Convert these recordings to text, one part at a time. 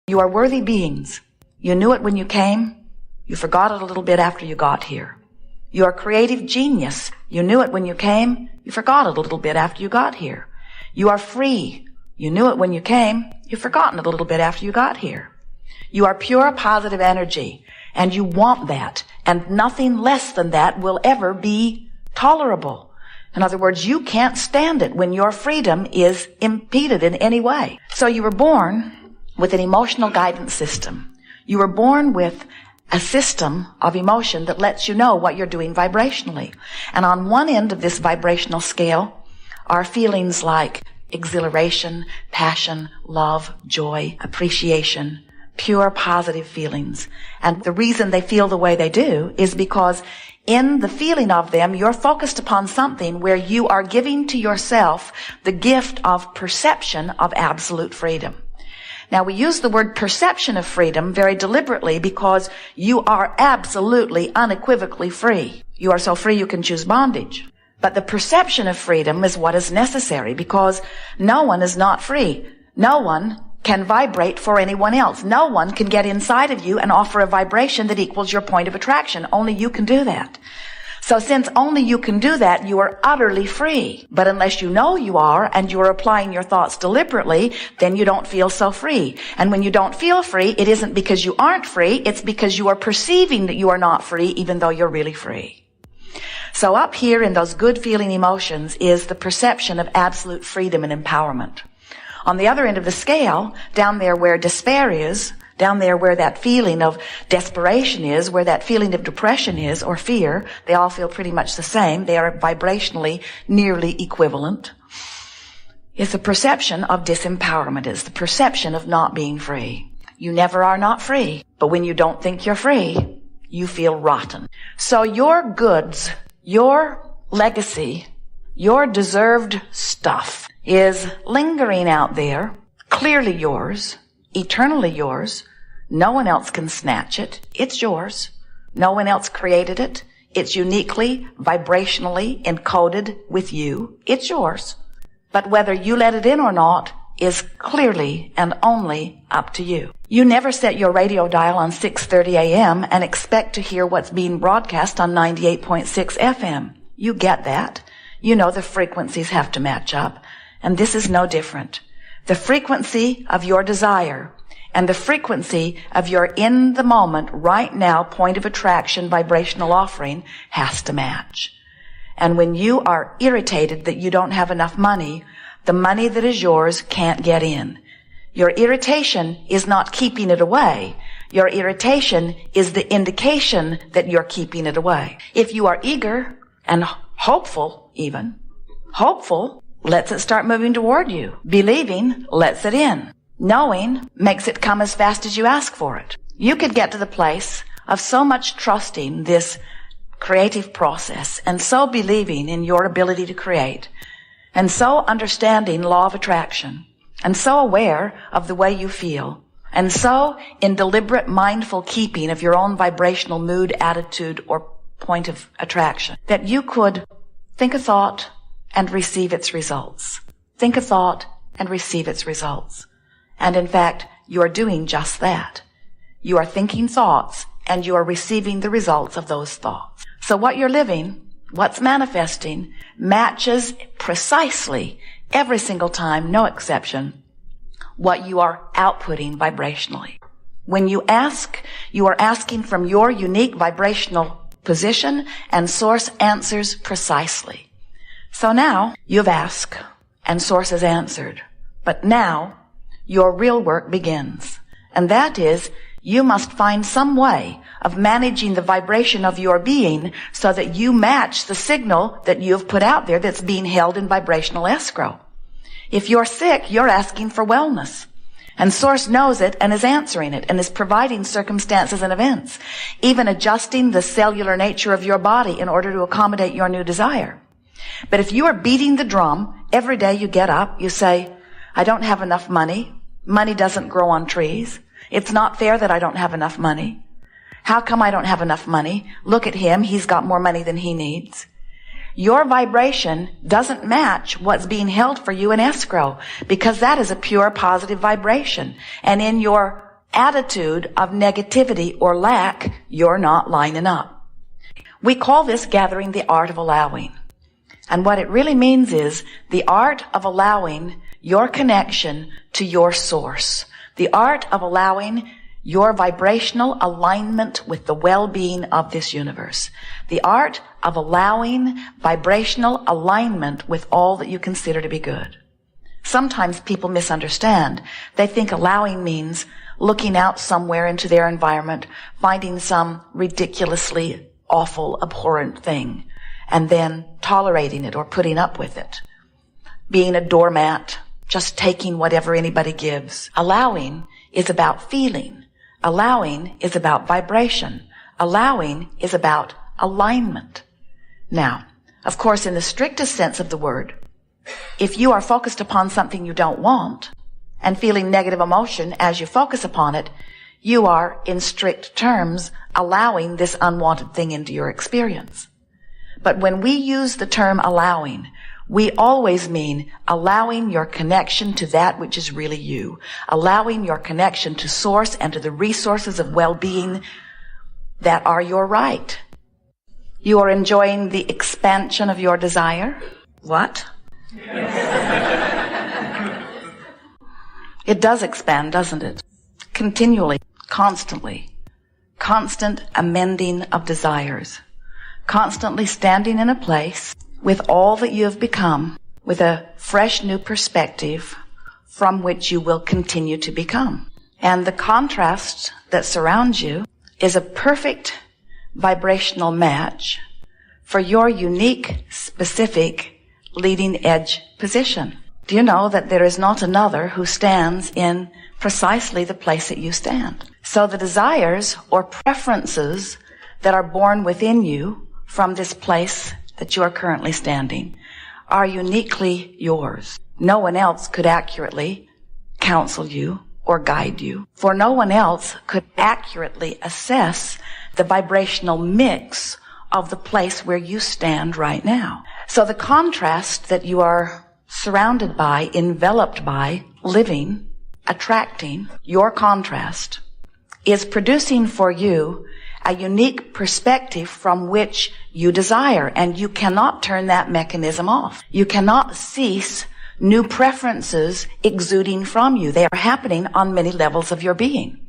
You are worthy beings. You knew it when you came. You forgot it a little bit after you got here. You are creative genius. You knew it when you came. You forgot it a little bit after you got here. You are free. You knew it when you came. You've forgotten it a little bit after you got here. You are pure positive energy, and you want that, and nothing less than that will ever be tolerable. In other words, you can't stand it when your freedom is impeded in any way. So you were born with an emotional guidance system. You were born with a system of emotion that lets you know what you're doing vibrationally. And on one end of this vibrational scale are feelings like exhilaration, passion, love, joy, appreciation, pure positive feelings. And the reason they feel the way they do is because in the feeling of them, you're focused upon something where you are giving to yourself the gift of perception of absolute freedom. Now, we use the word perception of freedom very deliberately because you are absolutely, unequivocally free. You are so free you can choose bondage. But the perception of freedom is what is necessary because no one is not free. No one can vibrate for anyone else. No one can get inside of you and offer a vibration that equals your point of attraction. Only you can do that. So since only you can do that, you are utterly free. But unless you know you are and you are applying your thoughts deliberately, then you don't feel so free. And when you don't feel free, it isn't because you aren't free. It's because you are perceiving that you are not free, even though you're really free. So up here in those good feeling emotions is the perception of absolute freedom and empowerment. On the other end of the scale, down there where despair is, down there where that feeling of desperation is, where that feeling of depression is, or fear, they all feel pretty much the same. They are vibrationally nearly equivalent. It's the perception of disempowerment. It's the perception of not being free. You never are not free. But when you don't think you're free, you feel rotten. So your goods, your legacy, your deserved stuff is lingering out there, clearly yours, eternally yours. No one else can snatch it. It's yours. No one else created it. It's uniquely, vibrationally encoded with you. It's yours. But whether you let it in or not is clearly and only up to you. You never set your radio dial on 6:30 a.m. and expect to hear what's being broadcast on 98.6 FM. You get that. You know the frequencies have to match up. And this is no different. The frequency of your desire and the frequency of your in the moment, right now, point of attraction, vibrational offering has to match. And when you are irritated that you don't have enough money, the money that is yours can't get in. Your irritation is not keeping it away. Your irritation is the indication that you're keeping it away. If you are eager and hopeful, hopeful lets it start moving toward you. Believing lets it in. Knowing makes it come as fast as you ask for it. You could get to the place of so much trusting this creative process and so believing in your ability to create and so understanding law of attraction and so aware of the way you feel and so in deliberate mindful keeping of your own vibrational mood, attitude, or point of attraction that you could think a thought and receive its results. Think a thought and receive its results. And in fact, you are doing just that. You are thinking thoughts and you are receiving the results of those thoughts. So what you're living, what's manifesting, matches precisely every single time, no exception, what you are outputting vibrationally. When you ask, you are asking from your unique vibrational position and source answers precisely. So now you've asked and source has answered. But now your real work begins. And that is, you must find some way of managing the vibration of your being so that you match the signal that you have put out there that's being held in vibrational escrow. If you're sick, you're asking for wellness. And Source knows it and is answering it and is providing circumstances and events, even adjusting the cellular nature of your body in order to accommodate your new desire. But if you are beating the drum, every day you get up, you say, I don't have enough money. Money doesn't grow on trees. It's not fair that I don't have enough money. How come I don't have enough money? Look at him. He's got more money than he needs. Your vibration doesn't match what's being held for you in escrow because that is a pure positive vibration. And in your attitude of negativity or lack, you're not lining up. We call this gathering the art of allowing. And what it really means is the art of allowing your connection to your source. The art of allowing your vibrational alignment with the well-being of this universe. The art of allowing vibrational alignment with all that you consider to be good. Sometimes people misunderstand. They think allowing means looking out somewhere into their environment, finding some ridiculously awful, abhorrent thing, and then tolerating it or putting up with it. Being a doormat, just taking whatever anybody gives. Allowing is about feeling. Allowing is about vibration. Allowing is about alignment. Now, of course, in the strictest sense of the word, if you are focused upon something you don't want and feeling negative emotion as you focus upon it, you are, in strict terms, allowing this unwanted thing into your experience. But when we use the term allowing, we always mean allowing your connection to that which is really you, allowing your connection to source and to the resources of well-being that are your right. You are enjoying the expansion of your desire. What? It does expand, doesn't it? Continually, constantly. Constant amending of desires. Constantly standing in a place with all that you have become, with a fresh new perspective from which you will continue to become. And the contrast that surrounds you is a perfect vibrational match for your unique, specific, leading edge position. Do you know that there is not another who stands in precisely the place that you stand? So the desires or preferences that are born within you from this place that you are currently standing are uniquely yours. No one else could accurately counsel you or guide you, for no one else could accurately assess the vibrational mix of the place where you stand right now. So the contrast that you are surrounded by, enveloped by, living, attracting, your contrast, is producing for you a unique perspective from which you desire, and you cannot turn that mechanism off. You cannot cease new preferences exuding from you. They are happening on many levels of your being.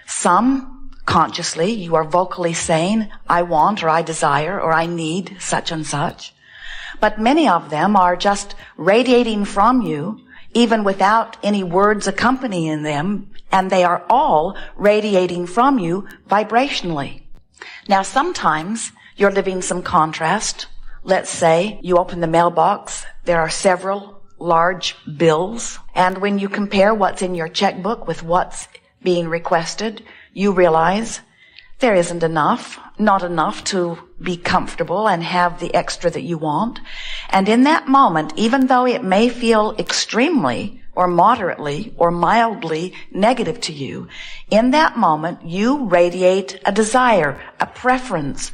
Some, consciously, you are vocally saying, I want, or I desire, or I need such and such. But many of them are just radiating from you, even without any words accompanying them, and they are all radiating from you vibrationally. Now, sometimes you're living some contrast. Let's say you open the mailbox, there are several large bills, and when you compare what's in your checkbook with what's being requested, you realize there isn't enough, not enough to be comfortable and have the extra that you want. And in that moment, even though it may feel extremely or moderately or mildly negative to you, in that moment, you radiate a desire, a preference.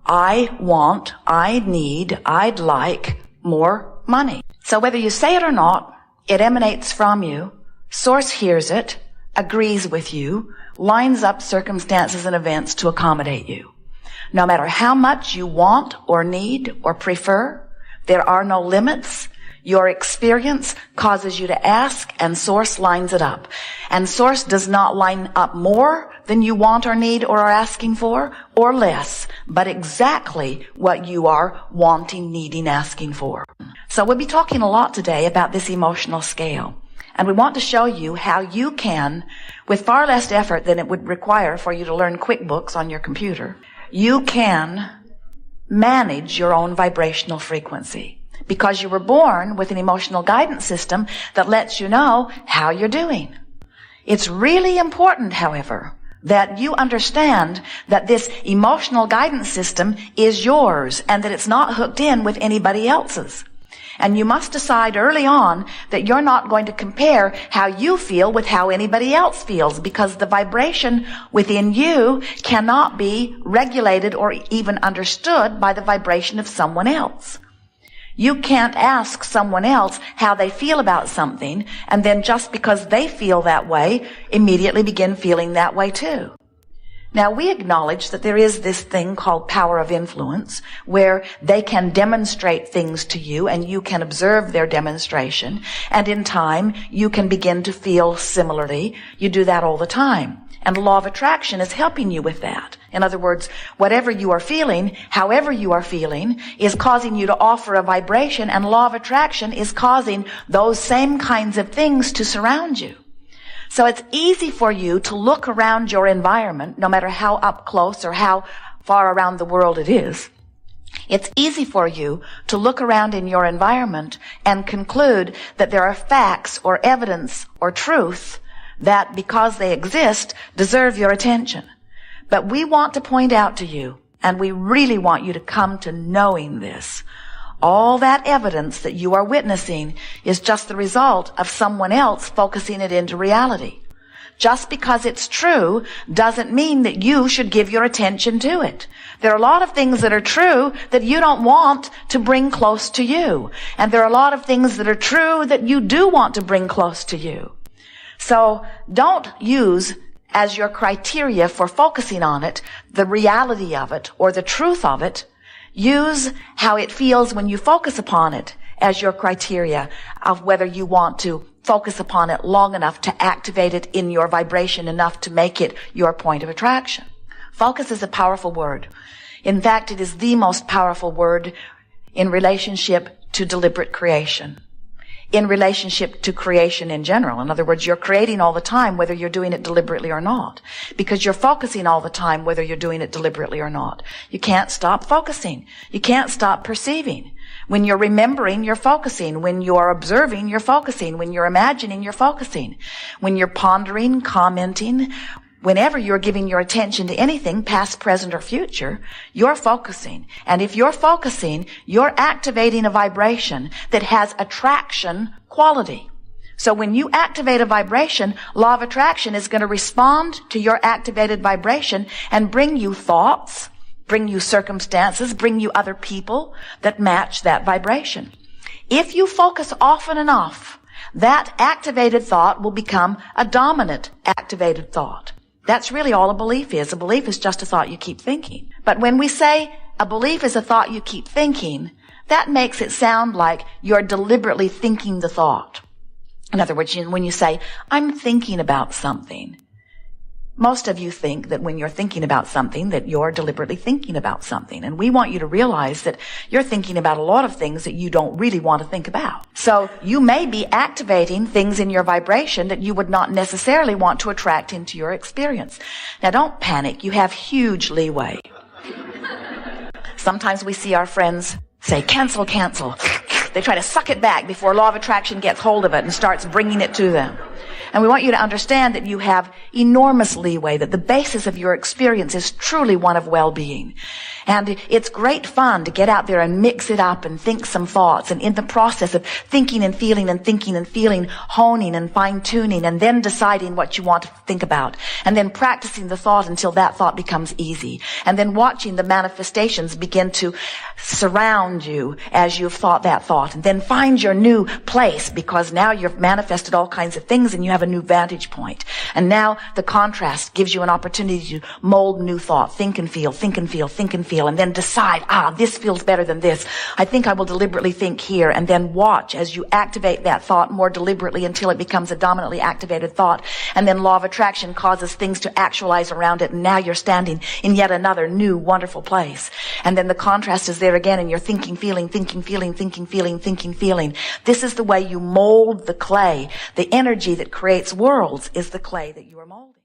I want, I need, I'd like more money. So whether you say it or not, it emanates from you. Source hears it, agrees with you, lines up circumstances and events to accommodate you. No matter how much you want or need or prefer, there are no limits. Your experience causes you to ask, and Source lines it up. And Source does not line up more than you want or need or are asking for, or less, but exactly what you are wanting, needing, asking for. So we'll be talking a lot today about this emotional scale. And we want to show you how you can, with far less effort than it would require for you to learn QuickBooks on your computer, you can manage your own vibrational frequency. Because you were born with an emotional guidance system that lets you know how you're doing. It's really important, however, that you understand that this emotional guidance system is yours and that it's not hooked in with anybody else's. And you must decide early on that you're not going to compare how you feel with how anybody else feels, because the vibration within you cannot be regulated or even understood by the vibration of someone else. You can't ask someone else how they feel about something, and then just because they feel that way, immediately begin feeling that way too. Now, we acknowledge that there is this thing called power of influence, where they can demonstrate things to you and you can observe their demonstration, and in time you can begin to feel similarly. You do that all the time. And the law of attraction is helping you with that. In other words, whatever you are feeling, however you are feeling, is causing you to offer a vibration, and law of attraction is causing those same kinds of things to surround you. So it's easy for you to look around your environment, no matter how up close or how far around the world it is. It's easy for you to look around in your environment and conclude that there are facts or evidence or truth that, because they exist, deserve your attention. But we want to point out to you, and we really want you to come to knowing this, all that evidence that you are witnessing is just the result of someone else focusing it into reality. Just because it's true doesn't mean that you should give your attention to it. There are a lot of things that are true that you don't want to bring close to you. And there are a lot of things that are true that you do want to bring close to you. So don't use as your criteria for focusing on it the reality of it or the truth of it. Use how it feels when you focus upon it as your criteria of whether you want to focus upon it long enough to activate it in your vibration enough to make it your point of attraction. Focus is a powerful word. In fact, it is the most powerful word in relationship to deliberate creation, in relationship to creation in general. In other words, you're creating all the time, whether you're doing it deliberately or not, because you're focusing all the time, whether you're doing it deliberately or not. You can't stop focusing. You can't stop perceiving. When you're remembering, you're focusing. When you're observing, you're focusing. When you're imagining, you're focusing. When you're pondering, commenting, whenever you're giving your attention to anything, past, present, or future, you're focusing. And if you're focusing, you're activating a vibration that has attraction quality. So when you activate a vibration, law of attraction is going to respond to your activated vibration and bring you thoughts, bring you circumstances, bring you other people that match that vibration. If you focus often enough, that activated thought will become a dominant activated thought. That's really all a belief is. A belief is just a thought you keep thinking. But when we say a belief is a thought you keep thinking, that makes it sound like you're deliberately thinking the thought. In other words, when you say, I'm thinking about something, most of you think that when you're thinking about something, that you're deliberately thinking about something. And we want you to realize that you're thinking about a lot of things that you don't really want to think about. So you may be activating things in your vibration that you would not necessarily want to attract into your experience. Now, don't panic. You have huge leeway. Sometimes we see our friends say, cancel, cancel. They try to suck it back before law of attraction gets hold of it and starts bringing it to them. And we want you to understand that you have enormous leeway, that the basis of your experience is truly one of well-being. And it's great fun to get out there and mix it up and think some thoughts. And in the process of thinking and feeling and thinking and feeling, honing and fine-tuning and then deciding what you want to think about. And then practicing the thought until that thought becomes easy. And then watching the manifestations begin to surround you as you've thought that thought. And then find your new place, because now you've manifested all kinds of things and you have a new vantage point. And now the contrast gives you an opportunity to mold new thought. Think and feel, think and feel, think and feel. And then decide, this feels better than this. I think I will deliberately think here. And then watch as you activate that thought more deliberately until it becomes a dominantly activated thought. And then law of attraction causes things to actualize around it. And now you're standing in yet another new, wonderful place. And then the contrast is there again, and you're thinking, feeling, thinking, feeling, thinking, feeling, thinking, feeling. This is the way you mold the clay. The energy that creates worlds is the clay that you are molding.